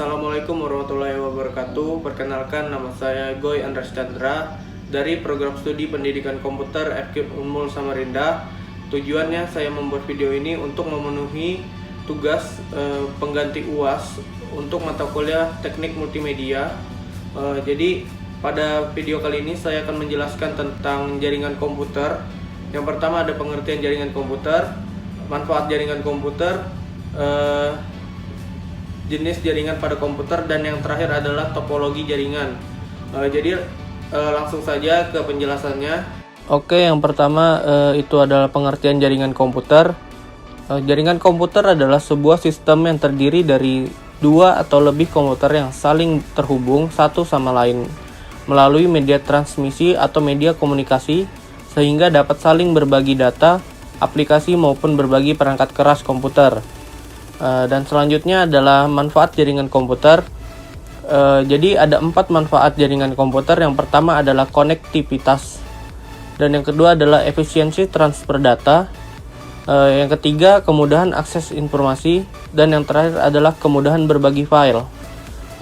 Assalamualaikum warahmatullahi wabarakatuh. Perkenalkan, nama saya Goy Andras Chandra dari program studi pendidikan komputer FKIP Unmul Samarinda. Tujuannya saya membuat video ini untuk memenuhi tugas pengganti UAS untuk mata kuliah teknik multimedia. Jadi pada video kali ini saya akan menjelaskan tentang jaringan komputer. Yang pertama ada pengertian jaringan komputer, manfaat jaringan komputer, jenis jaringan pada komputer, dan yang terakhir adalah topologi jaringan. Jadi langsung saja ke penjelasannya. Oke, yang pertama itu adalah pengertian jaringan komputer. Jaringan komputer adalah sebuah sistem yang terdiri dari dua atau lebih komputer yang saling terhubung satu sama lain melalui media transmisi atau media komunikasi, sehingga dapat saling berbagi data, aplikasi maupun berbagi perangkat keras komputer. Dan selanjutnya adalah manfaat jaringan komputer. Jadi ada 4 manfaat jaringan komputer. Yang pertama adalah konektivitas, dan yang kedua adalah efisiensi transfer data, yang ketiga kemudahan akses informasi, dan yang terakhir adalah kemudahan berbagi file.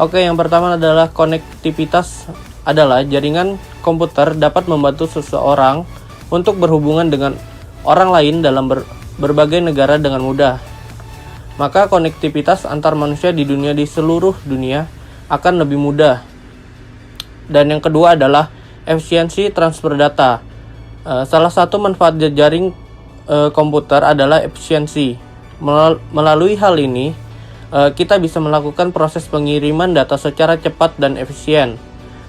Oke, yang pertama adalah konektivitas. Adalah jaringan komputer dapat membantu seseorang untuk berhubungan dengan orang lain dalam berbagai negara dengan mudah. Maka konektivitas antar manusia di seluruh dunia akan lebih mudah. Dan yang kedua adalah efisiensi transfer data. Salah satu manfaat jaring komputer adalah efisiensi. Melalui hal ini, kita bisa melakukan proses pengiriman data secara cepat dan efisien.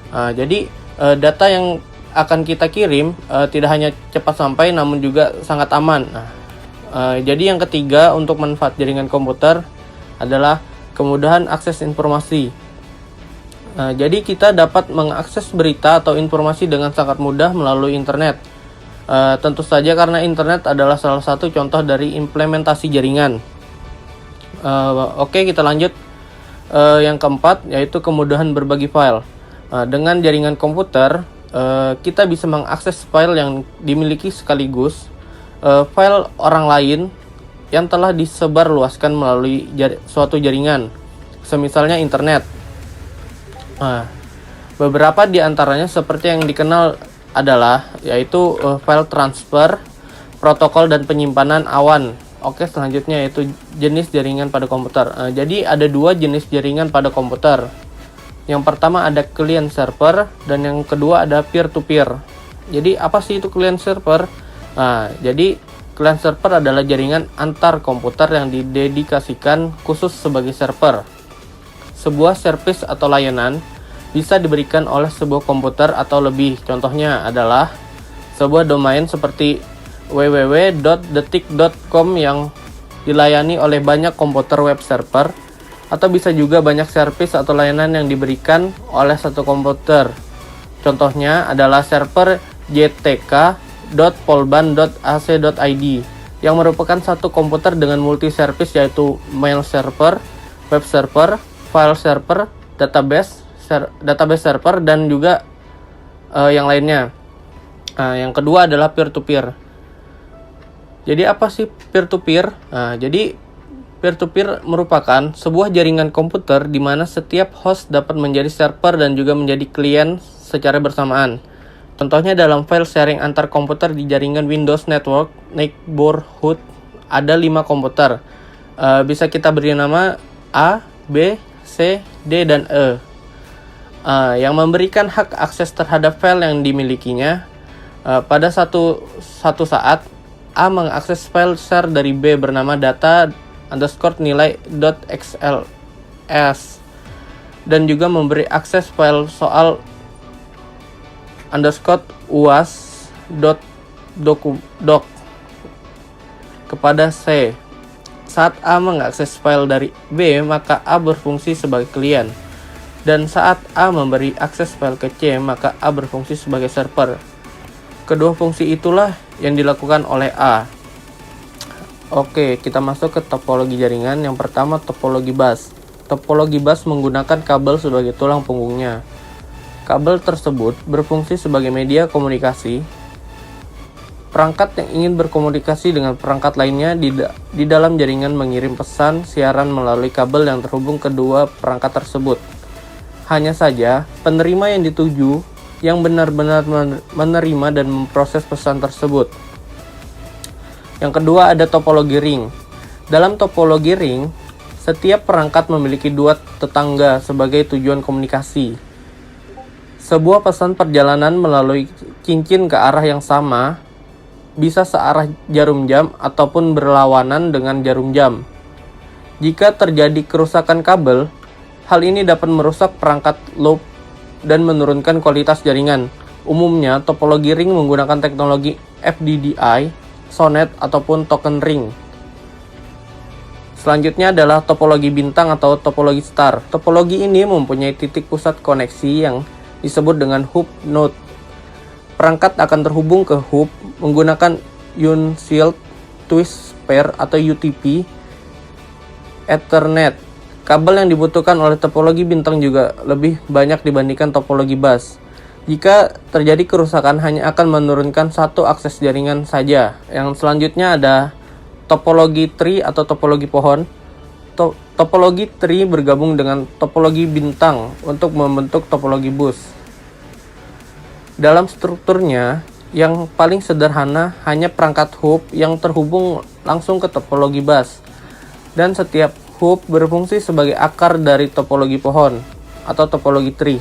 Jadi data yang akan kita kirim tidak hanya cepat sampai, namun juga sangat aman. Jadi yang ketiga untuk manfaat jaringan komputer adalah kemudahan akses informasi. Jadi kita dapat mengakses berita atau informasi dengan sangat mudah melalui internet. Tentu saja karena internet adalah salah satu contoh dari implementasi jaringan. Oke, kita lanjut. Yang keempat yaitu kemudahan berbagi file. Dengan jaringan komputer, kita bisa mengakses file yang dimiliki sekaligus file orang lain yang telah disebarluaskan melalui suatu jaringan, semisalnya internet. Beberapa di antaranya seperti yang dikenal adalah yaitu file transfer, protokol dan penyimpanan awan. Oke, selanjutnya yaitu jenis jaringan pada komputer. Jadi ada 2 jenis jaringan pada komputer. Yang pertama ada client server, dan yang kedua ada peer-to-peer. Jadi apa sih itu client server? Jadi client server adalah jaringan antar komputer yang didedikasikan khusus sebagai server. Sebuah service atau layanan bisa diberikan oleh sebuah komputer atau lebih. Contohnya adalah sebuah domain seperti www.detik.com yang dilayani oleh banyak komputer web server, atau bisa juga banyak service atau layanan yang diberikan oleh satu komputer. Contohnya adalah server jtk.polban.ac.id yang merupakan satu komputer dengan multi service, yaitu mail server, web server, file server, database server, dan juga yang lainnya. Yang kedua adalah peer-to-peer. Jadi apa sih peer-to-peer? Jadi peer-to-peer merupakan sebuah jaringan komputer di mana setiap host dapat menjadi server dan juga menjadi klien secara bersamaan. Contohnya dalam file sharing antar komputer di jaringan Windows Network Neighborhood ada 5 komputer. Bisa kita beri nama A, B, C, D, dan E. Yang memberikan hak akses terhadap file yang dimilikinya. Pada satu saat, A mengakses file share dari B bernama data_nilai.xls dan juga memberi akses file soal _uas.doc kepada C. Saat A mengakses file dari B, maka A berfungsi sebagai klien. Dan saat A memberi akses file ke C, maka A berfungsi sebagai server. Kedua fungsi itulah yang dilakukan oleh A. Oke, kita masuk ke topologi jaringan. Yang pertama, topologi bus. Topologi bus menggunakan kabel sebagai tulang punggungnya. Kabel tersebut berfungsi sebagai media komunikasi Perangkat yang ingin berkomunikasi dengan perangkat lainnya di dalam jaringan mengirim pesan siaran melalui kabel yang terhubung kedua perangkat tersebut. Hanya saja, penerima yang dituju yang benar-benar menerima dan memproses pesan tersebut. Yang kedua ada topologi ring. Dalam topologi ring, setiap perangkat memiliki dua tetangga sebagai tujuan komunikasi. Sebuah pesan perjalanan melalui cincin ke arah yang sama bisa searah jarum jam ataupun berlawanan dengan jarum jam. Jika terjadi kerusakan kabel, hal ini dapat merusak perangkat loop dan menurunkan kualitas jaringan. Umumnya, topologi ring menggunakan teknologi FDDI, SONET, ataupun token ring. Selanjutnya adalah topologi bintang atau topologi star. Topologi ini mempunyai titik pusat koneksi yang disebut dengan hub node. Perangkat akan terhubung ke hub menggunakan Unshield Twist Pair atau UTP Ethernet. Kabel yang dibutuhkan oleh topologi bintang juga lebih banyak dibandingkan topologi bus. Jika terjadi kerusakan, hanya akan menurunkan satu akses jaringan saja. Yang selanjutnya ada topologi tree atau topologi pohon. Topologi tree bergabung dengan topologi bintang untuk membentuk topologi bus. Dalam strukturnya, yang paling sederhana hanya perangkat hub yang terhubung langsung ke topologi bus. Dan setiap hub berfungsi sebagai akar dari topologi pohon atau topologi tree.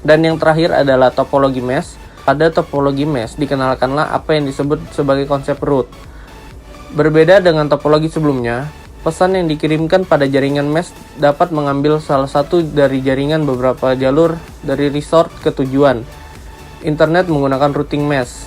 Dan yang terakhir adalah topologi mesh. Pada topologi mesh dikenalkanlah apa yang disebut sebagai konsep root. Berbeda dengan topologi sebelumnya, pesan yang dikirimkan pada jaringan mesh dapat mengambil salah satu dari jaringan beberapa jalur dari resort ke tujuan. Internet menggunakan routing mesh.